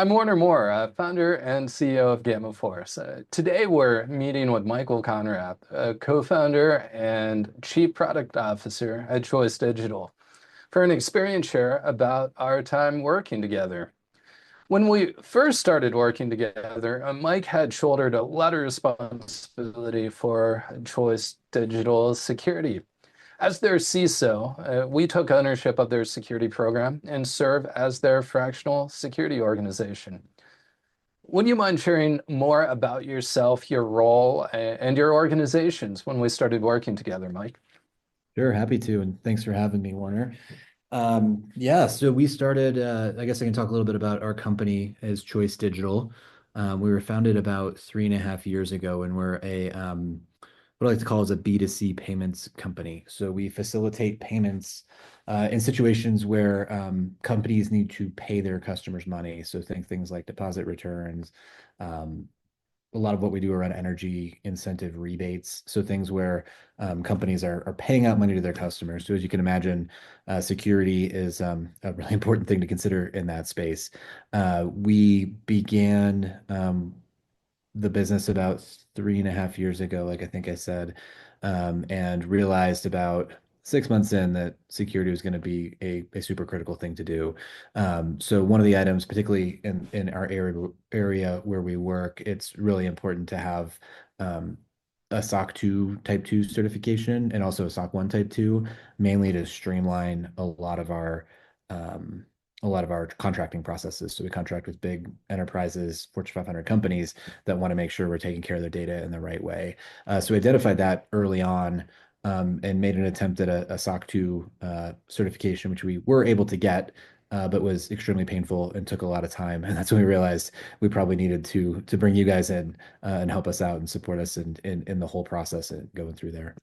I'm Warner Moore, founder and CEO of Gamma Force. Today we're meeting with Michael Konrath, co-founder and chief product officer at Choice Digital, for an experience share about our time working together. When we first started working together, Mike had shouldered a lot of responsibility for Choice Digital's security. As their CISO, we took ownership of their security program and serve as their fractional security organization. Would you mind sharing more about yourself, your role, and your organizations when we started working together, Mike? Sure, happy to, and thanks for having me, Warner. Yeah, so we started, I guess I can talk a little bit about our company as Choice Digital. We were founded about 3.5 years ago, and we're what I like to call is a B2C payments company. So we facilitate payments in situations where companies need to pay their customers money. So think things like deposit returns, a lot of what we do around energy incentive rebates. So things where companies are paying out money to their customers. So as you can imagine, security is a really important thing to consider in that space. We began the business about 3.5 years ago, like I think I said, and realized about 6 months in that security was going to be a super critical thing to do. So one of the items, particularly in our area where we work, it's really important to have a SOC 2 Type 2 certification and also a SOC 1 Type 2, mainly to streamline a lot of our contracting processes. So we contract with big enterprises, Fortune 500 companies that want to make sure we're taking care of their data in the right way. So we identified that early on and made an attempt at a SOC 2 certification, which we were able to get, but was extremely painful and took a lot of time. And that's when we realized we probably needed to bring you guys in and help us out and support us in the whole process and going through there.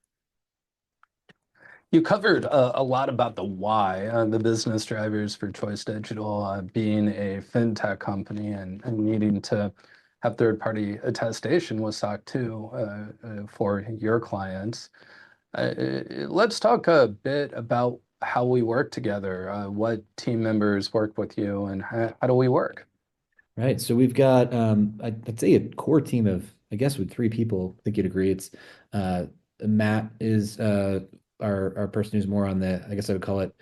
You covered a lot about the why, the business drivers for Choice Digital, being a fintech company and needing to have third-party attestation with SOC 2 for your clients. Let's talk a bit about how we work together, what team members work with you, and how do we work? Right. So we've got, I'd say a core team of, I guess, with 3 people. I think you'd agree. It's Matt is our person who's more on the, I guess I would call it,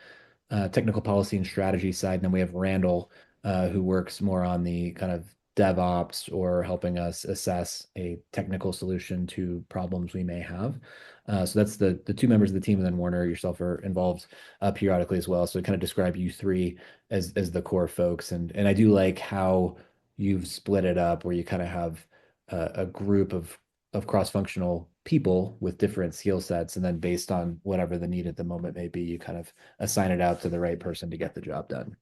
technical policy and strategy side. And then we have Randall, who works more on the kind of DevOps or helping us assess a technical solution to problems we may have. So that's the 2 members of the team, and then Warner, yourself are involved periodically as well. So kind of describe you 3 as the core folks. And I do like how you've split it up where you kind of have a group of cross-functional people with different skill sets, and then based on whatever the need at the moment may be, you kind of assign it out to the right person to get the job done.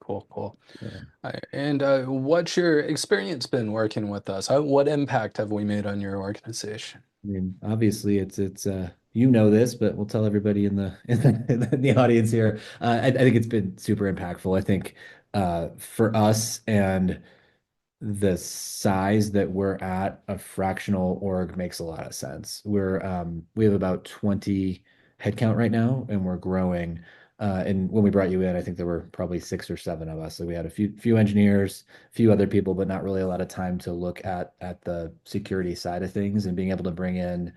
Cool, cool. Yeah. And what's your experience been working with us? What impact have we made on your organization? I mean, obviously, it's you know this, but we'll tell everybody in the in the audience here. I think it's been super impactful. I think for us and the size that we're at, a fractional org makes a lot of sense. We have about 20 headcount right now, and we're growing. And when we brought you in, I think there were probably 6 or 7 of us. So we had a few engineers, a few other people, but not really a lot of time to look at the security side of things, and being able to bring in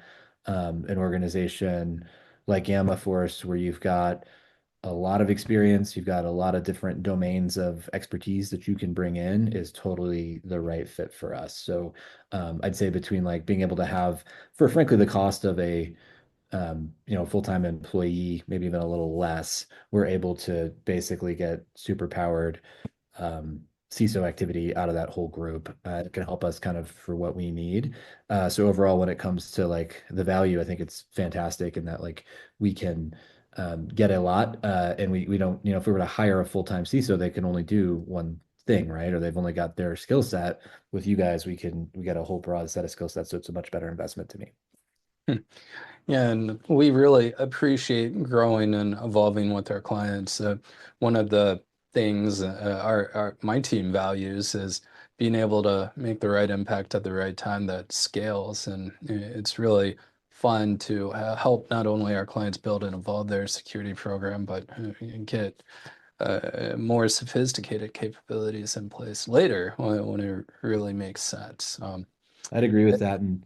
an organization like Gamma Force, where you've got a lot of experience, you've got a lot of different domains of expertise that you can bring in, is totally the right fit for us. So I'd say between like being able to have, for frankly, the cost of a full-time employee, maybe even a little less, we're able to basically get super powered CISO activity out of that whole group. It can help us kind of for what we need. So overall, when it comes to like the value, I think it's fantastic in that like we can get a lot, and we don't, if we were to hire a full-time CISO, they can only do one thing, right? Or they've only got their skill set. With you guys, we get a whole broad set of skill sets, so it's a much better investment to me. Yeah, and we really appreciate growing and evolving with our clients. One of the things my team values is being able to make the right impact at the right time that scales. And it's really fun to help not only our clients build and evolve their security program, but get more sophisticated capabilities in place later when it really makes sense. I'd agree with that. And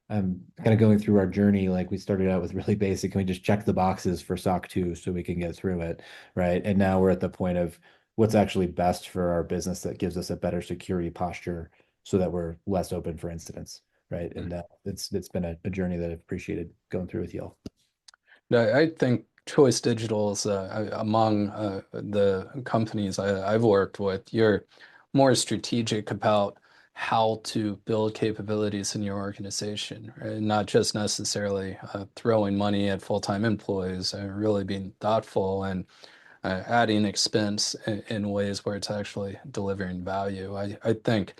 I'm kind of going through our journey. Like we started out with really basic, and we just check the boxes for SOC 2 so we can get through it, right? And now we're at the point of what's actually best for our business that gives us a better security posture so that we're less open for incidents, right? And it's been a journey that I've appreciated going through with y'all. I think Choice Digital is among the companies I've worked with. You're more strategic about how to build capabilities in your organization, right? Not just necessarily throwing money at full-time employees, really being thoughtful and adding expense in ways where it's actually delivering value. I think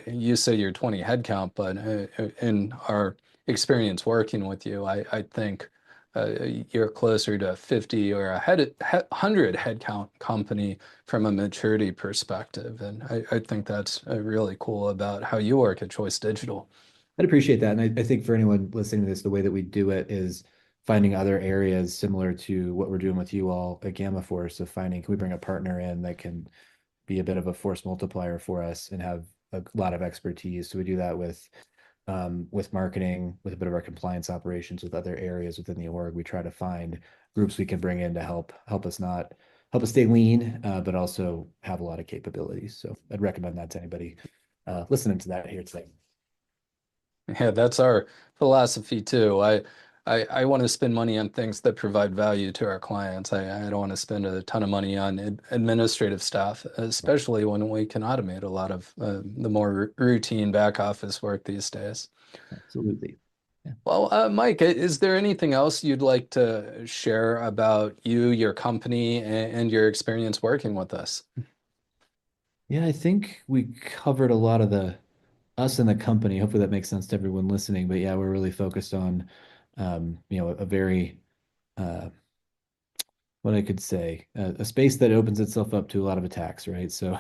you say you're 20 headcount, but in our experience working with you, I think you're closer to 50 or 100 headcount company from a maturity perspective. And I think that's really cool about how you work at Choice Digital. I'd appreciate that. And I think for anyone listening to this, the way that we do it is finding other areas similar to what we're doing with you all at Gamma Force of finding, can we bring a partner in that can be a bit of a force multiplier for us and have a lot of expertise. So we do that with marketing, with a bit of our compliance operations, with other areas within the org. We try to find groups we can bring in to help us not help us stay lean, but also have a lot of capabilities. So I'd recommend that to anybody listening to that here today. Yeah, that's our philosophy too. I want to spend money on things that provide value to our clients. I don't want to spend a ton of money on administrative staff, especially when we can automate a lot of the more routine back office work these days. Absolutely. Yeah. Well, Mike, is there anything else you'd like to share about you, your company, and your experience working with us? Yeah, I think we covered a lot of the us and the company. Hopefully that makes sense to everyone listening. But yeah, we're really focused on a very uh, what I could say, a space that opens itself up to a lot of attacks, right? So,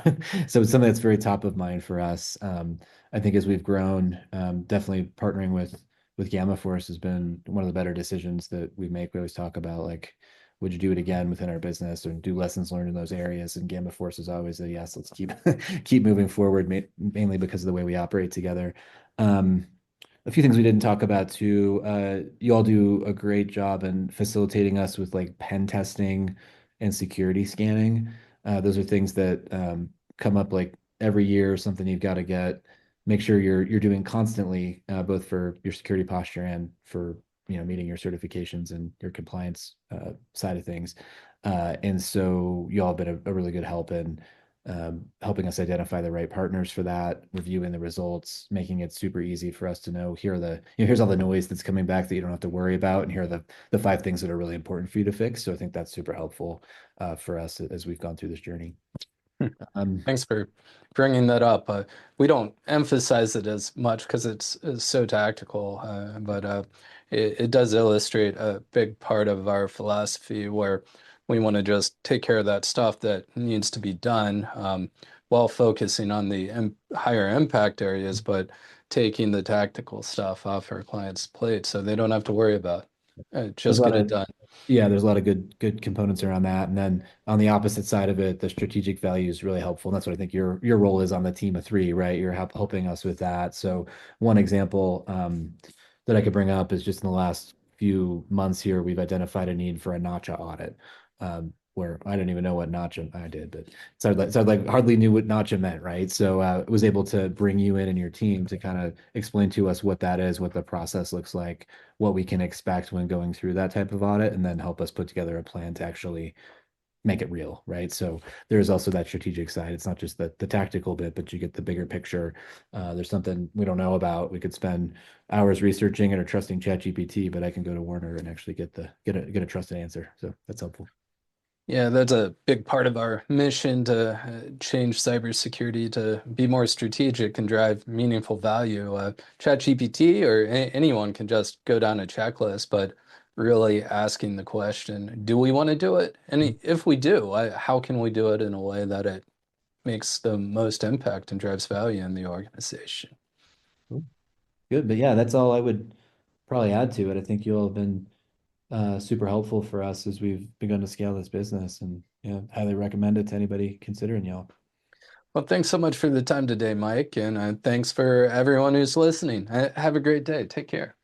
so it's something that's very top of mind for us. I think as we've grown, definitely partnering with Gamma Force has been one of the better decisions that we make. We always talk about like, would you do it again within our business or do lessons learned in those areas? And Gamma Force is always a yes. Let's keep keep moving forward, mainly because of the way we operate together. Um, a few things we didn't talk about too. You all do a great job in facilitating us with like pen testing and security scanning. Those are things that come up like every year, something you've got to get. Make sure you're doing constantly, both for your security posture and for meeting your certifications and your compliance side of things. And so you all have been a really good help in helping us identify the right partners for that, reviewing the results, making it super easy for us to know here are here's all the noise that's coming back that you don't have to worry about, and here are the 5 things that are really important for you to fix. So I think that's super helpful for us as we've gone through this journey. Um, Thanks for bringing that up. We don't emphasize it as much because it's so tactical, but it does illustrate a big part of our philosophy where we want to just take care of that stuff that needs to be done while focusing on the higher impact areas, but taking the tactical stuff off our clients' plate so they don't have to worry about it. there's a Just lot get it of done. Yeah, there's a lot of good components around that. And then on the opposite side of it, the strategic value is really helpful. And that's what I think your role is on the team of three, right? You're helping us with that. So one example that I could bring up is just in the last few months here, we've identified a need for a Notcha audit. Where I didn't even know what Notcha I did, but so I hardly knew what Notcha meant, right? So was able to bring you in and your team to kind of explain to us what that is, what the process looks like, what we can expect when going through that type of audit, and then help us put together a plan to actually make it real, right? So there's also that strategic side. It's not just the tactical bit, but you get the bigger picture. There's something we don't know about. We could spend hours researching it or trusting ChatGPT, but I can go to Warner and actually get a trusted answer. So that's helpful. Yeah, that's a big part of our mission to change cybersecurity to be more strategic and drive meaningful value. ChatGPT or anyone can just go down a checklist, but really asking the question, do we want to do it? And if we do, how can we do it in a way that it makes the most impact and drives value in the organization? Cool. Good, but yeah, that's all I would probably add to it. I think you all have been super helpful for us as we've begun to scale this business, and highly recommend it to anybody considering Yelp. Well, thanks so much for the time today, Mike, and thanks for everyone who's listening. Have a great day. Take care.